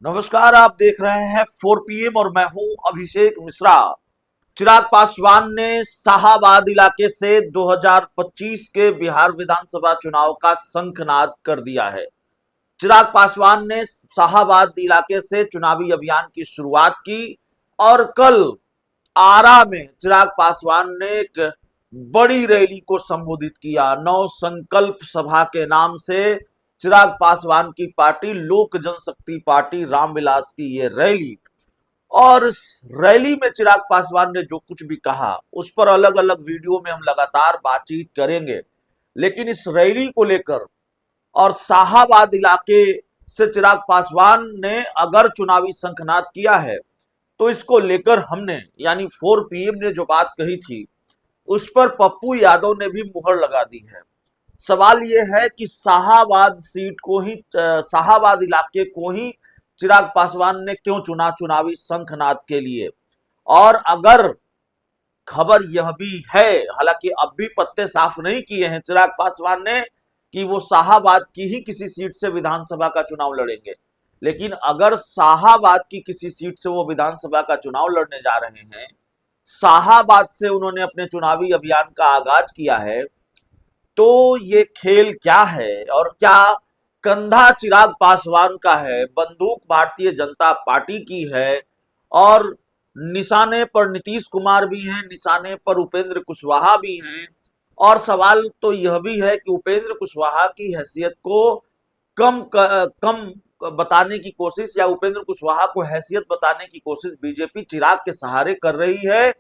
नमस्कार, आप देख रहे हैं 4 PM और मैं हूं अभिषेक मिश्रा। चिराग पासवान ने शाहाबाद इलाके से 2025 के बिहार विधानसभा चुनाव का शंखनाद कर दिया है। चिराग पासवान ने शाहाबाद इलाके से चुनावी अभियान की शुरुआत की और कल आरा में चिराग पासवान ने एक बड़ी रैली को संबोधित किया। नव संकल्प सभा के नाम से चिराग पासवान की पार्टी लोक जनशक्ति पार्टी रामविलास की ये रैली, और इस रैली में चिराग पासवान ने जो कुछ भी कहा उस पर अलग अलग वीडियो में हम लगातार बातचीत करेंगे। लेकिन इस रैली को लेकर और शाहाबाद इलाके से चिराग पासवान ने अगर चुनावी शंखनाद किया है तो इसको लेकर हमने यानी 4 PM ने जो बात कही थी उस पर पप्पू यादव ने भी मुहर लगा दी है। सवाल यह है कि शाहाबाद सीट को ही, शाहाबाद इलाके को ही चिराग पासवान ने क्यों चुना चुनावी शंखनाद के लिए। और अगर खबर यह भी है, हालांकि अब भी पत्ते साफ नहीं किए हैं चिराग पासवान ने कि वो शाहाबाद की ही किसी सीट से विधानसभा का चुनाव लड़ेंगे, लेकिन अगर शाहाबाद की किसी सीट से वो विधानसभा का चुनाव लड़ने जा रहे हैं, शाहाबाद से उन्होंने अपने चुनावी अभियान का आगाज किया है, तो ये खेल क्या है और क्या कंधा चिराग पासवान का है, बंदूक भारतीय जनता पार्टी की है। और निशाने पर नीतीश कुमार भी हैं, निशाने पर उपेंद्र कुशवाहा भी हैं। और सवाल तो यह भी है कि उपेंद्र कुशवाहा की हैसियत को कम बताने की कोशिश या उपेंद्र कुशवाहा को हैसियत बताने की कोशिश बीजेपी चिराग के सहारे कर रही है,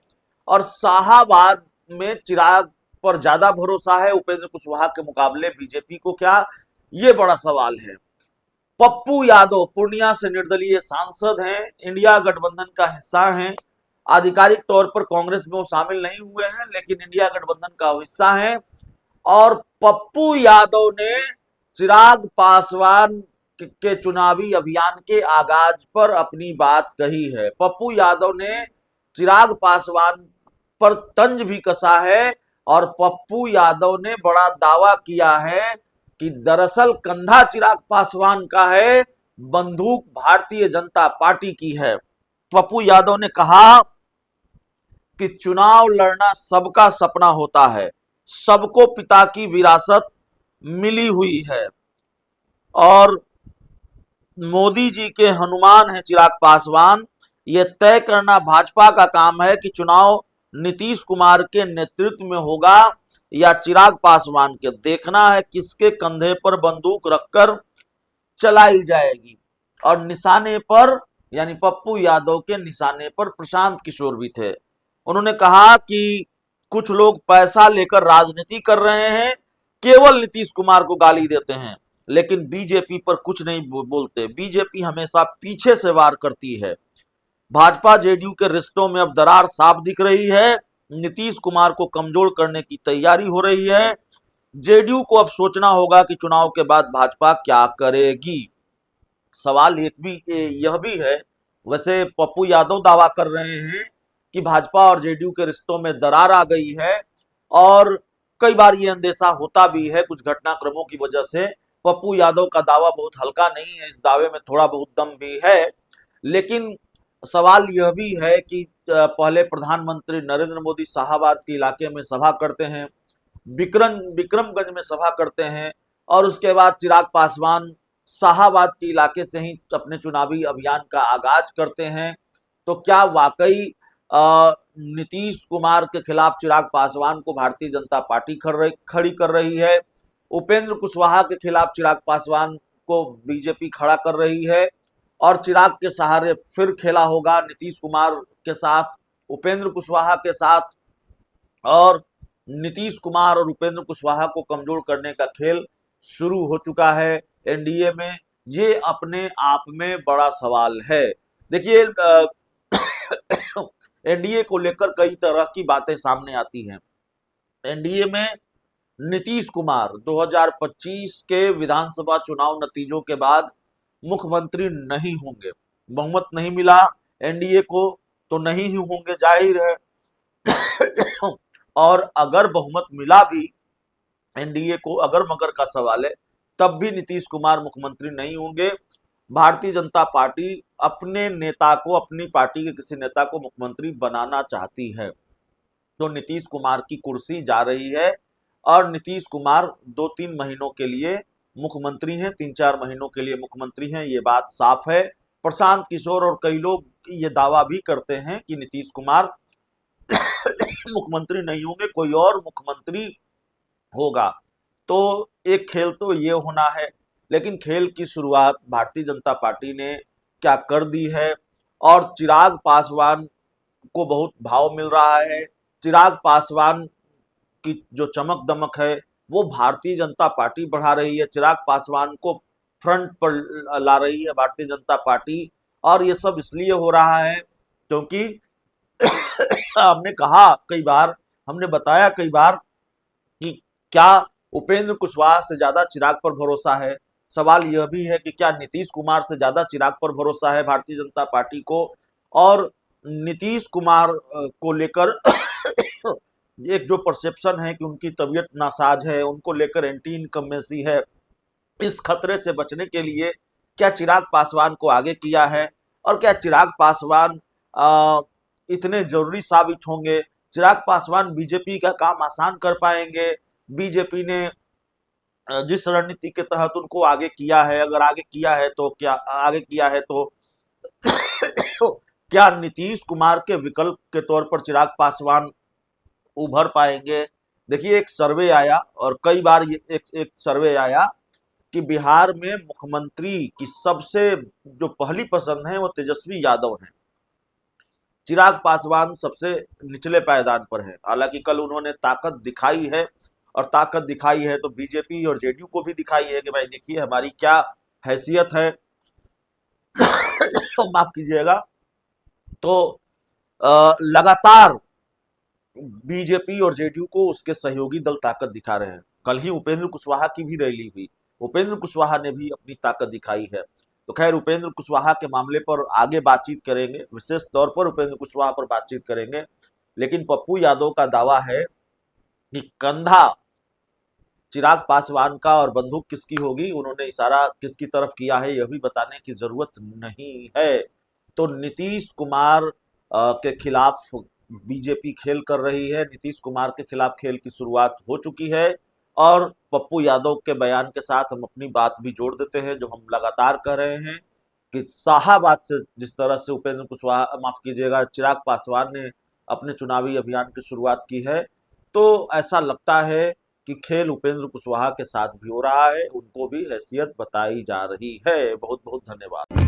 और शाहाबाद में चिराग पर ज्यादा भरोसा है उपेंद्र कुशवाहा के मुकाबले बीजेपी को क्या, ये बड़ा सवाल है। पप्पू यादव पूर्णिया से निर्दलीय सांसद हैं, इंडिया गठबंधन का हिस्सा हैं। आधिकारिक तौर पर कांग्रेस में वो शामिल नहीं हुए हैं लेकिन इंडिया गठबंधन का हिस्सा हैं। और पप्पू यादव ने चिराग पासवान के चुनावी अभियान के आगाज पर अपनी बात कही है। पप्पू यादव ने चिराग पासवान पर तंज भी कसा है और पप्पू यादव ने बड़ा दावा किया है कि दरअसल कंधा चिराग पासवान का है, बंदूक भारतीय जनता पार्टी की है। पप्पू यादव ने कहा कि चुनाव लड़ना सबका सपना होता है, सबको पिता की विरासत मिली हुई है और मोदी जी के हनुमान है चिराग पासवान। ये तय करना भाजपा का काम है कि चुनाव नीतीश कुमार के नेतृत्व में होगा या चिराग पासवान के। देखना है किसके कंधे पर बंदूक रखकर चलाई जाएगी। और निशाने पर यानी पप्पू यादव के निशाने पर प्रशांत किशोर भी थे। उन्होंने कहा कि कुछ लोग पैसा लेकर राजनीति कर रहे हैं, केवल नीतीश कुमार को गाली देते हैं लेकिन बीजेपी पर कुछ नहीं बोलते। बीजेपी हमेशा पीछे से वार करती है। भाजपा जेडीयू के रिश्तों में अब दरार साफ दिख रही है। नीतीश कुमार को कमजोर करने की तैयारी हो रही है। जेडीयू को अब सोचना होगा कि चुनाव के बाद भाजपा क्या करेगी। सवाल एक भी यह भी है, वैसे पप्पू यादव दावा कर रहे हैं कि भाजपा और जेडीयू के रिश्तों में दरार आ गई है, और कई बार ये अंदेशा होता भी है कुछ घटनाक्रमों की वजह से। पप्पू यादव का दावा बहुत हल्का नहीं है, इस दावे में थोड़ा बहुत दम भी है। लेकिन सवाल यह भी है कि पहले प्रधानमंत्री नरेंद्र मोदी शाहाबाद के इलाके में सभा करते हैं, विक्रमगंज में सभा करते हैं, और उसके बाद चिराग पासवान शाहाबाद के इलाके से ही अपने चुनावी अभियान का आगाज करते हैं। तो क्या वाकई नीतीश कुमार के खिलाफ चिराग पासवान को भारतीय जनता पार्टी खड़ी कर रही है, उपेंद्र कुशवाहा के खिलाफ चिराग पासवान को बीजेपी खड़ा कर रही है, और चिराग के सहारे फिर खेला होगा नीतीश कुमार के साथ, उपेंद्र कुशवाहा के साथ, और नीतीश कुमार और उपेंद्र कुशवाहा को कमजोर करने का खेल शुरू हो चुका है एनडीए में। ये अपने आप में बड़ा सवाल है। देखिए, एनडीए को लेकर कई तरह की बातें सामने आती हैं। एनडीए में नीतीश कुमार 2025 के विधानसभा चुनाव नतीजों के बाद मुख्यमंत्री नहीं होंगे। बहुमत नहीं मिला एनडीए को तो नहीं ही होंगे, जाहिर है। और अगर बहुमत मिला भी एनडीए को, अगर मगर का सवाल है, तब भी नीतीश कुमार मुख्यमंत्री नहीं होंगे। भारतीय जनता पार्टी अपने नेता को, अपनी पार्टी के किसी नेता को मुख्यमंत्री बनाना चाहती है, तो नीतीश कुमार की कुर्सी जा रही है। और नीतीश कुमार 2-3 महीनों के लिए मुख्यमंत्री हैं, 3-4 महीनों के लिए मुख्यमंत्री हैं, ये बात साफ है। प्रशांत किशोर और कई लोग ये दावा भी करते हैं कि नीतीश कुमार मुख्यमंत्री नहीं होंगे, कोई और मुख्यमंत्री होगा। तो एक खेल तो ये होना है, लेकिन खेल की शुरुआत भारतीय जनता पार्टी ने क्या कर दी है। और चिराग पासवान को बहुत भाव मिल रहा है। चिराग पासवान की जो चमक दमक है वो भारतीय जनता पार्टी बढ़ा रही है, चिराग पासवान को फ्रंट पर ला रही है भारतीय जनता पार्टी। और ये सब इसलिए हो रहा है क्योंकि हमने कहा कई बार, हमने बताया कई बार कि क्या उपेंद्र कुशवाहा से ज्यादा चिराग पर भरोसा है। सवाल यह भी है कि क्या नीतीश कुमार से ज्यादा चिराग पर भरोसा है भारतीय जनता पार्टी को। और नीतीश कुमार को लेकर एक जो परसेप्शन है कि उनकी तबीयत नासाज है, उनको लेकर एंटी इनकम्बेंसी है, इस खतरे से बचने के लिए क्या चिराग पासवान को आगे किया है। और क्या चिराग पासवान इतने जरूरी साबित होंगे, चिराग पासवान बीजेपी का काम आसान कर पाएंगे। बीजेपी ने जिस रणनीति के तहत उनको आगे किया है, अगर आगे किया है तो क्या, आगे किया है तो क्या नीतीश कुमार के विकल्प के तौर पर चिराग पासवान उभर पाएंगे। देखिए एक सर्वे आया, और कई बार ये एक सर्वे आया कि बिहार में मुख्यमंत्री की सबसे जो पहली पसंद है वो तेजस्वी यादव हैं, चिराग पासवान सबसे निचले पायदान पर है। हालांकि कल उन्होंने ताकत दिखाई है, और ताकत दिखाई है तो बीजेपी और जेडीयू को भी दिखाई है कि भाई देखिए हमारी क्या हैसियत है। तो माफ कीजिएगा। तो लगातार बीजेपी और जेडीयू को उसके सहयोगी दल ताकत दिखा रहे हैं। कल ही उपेंद्र कुशवाहा की भी रैली हुई, उपेंद्र कुशवाहा ने भी अपनी ताकत दिखाई है। तो खैर उपेंद्र कुशवाहा के मामले पर आगे बातचीत करेंगे, विशेष तौर पर उपेंद्र कुशवाहा पर बातचीत करेंगे। लेकिन पप्पू यादव का दावा है कि कंधा चिराग पासवान का और बंदूक किसकी होगी, उन्होंने इशारा किसकी तरफ किया है यह भी बताने की जरूरत नहीं है। तो नीतीश कुमार के खिलाफ बीजेपी खेल कर रही है, नीतीश कुमार के खिलाफ खेल की शुरुआत हो चुकी है। और पप्पू यादव के बयान के साथ हम अपनी बात भी जोड़ देते हैं, जो हम लगातार कह रहे हैं कि शाहाबाद से जिस तरह से उपेंद्र कुशवाहा, माफ कीजिएगा, चिराग पासवान ने अपने चुनावी अभियान की शुरुआत की है, तो ऐसा लगता है कि खेल उपेंद्र कुशवाहा के साथ भी हो रहा है, उनको भी हैसियत बताई जा रही है। बहुत बहुत धन्यवाद।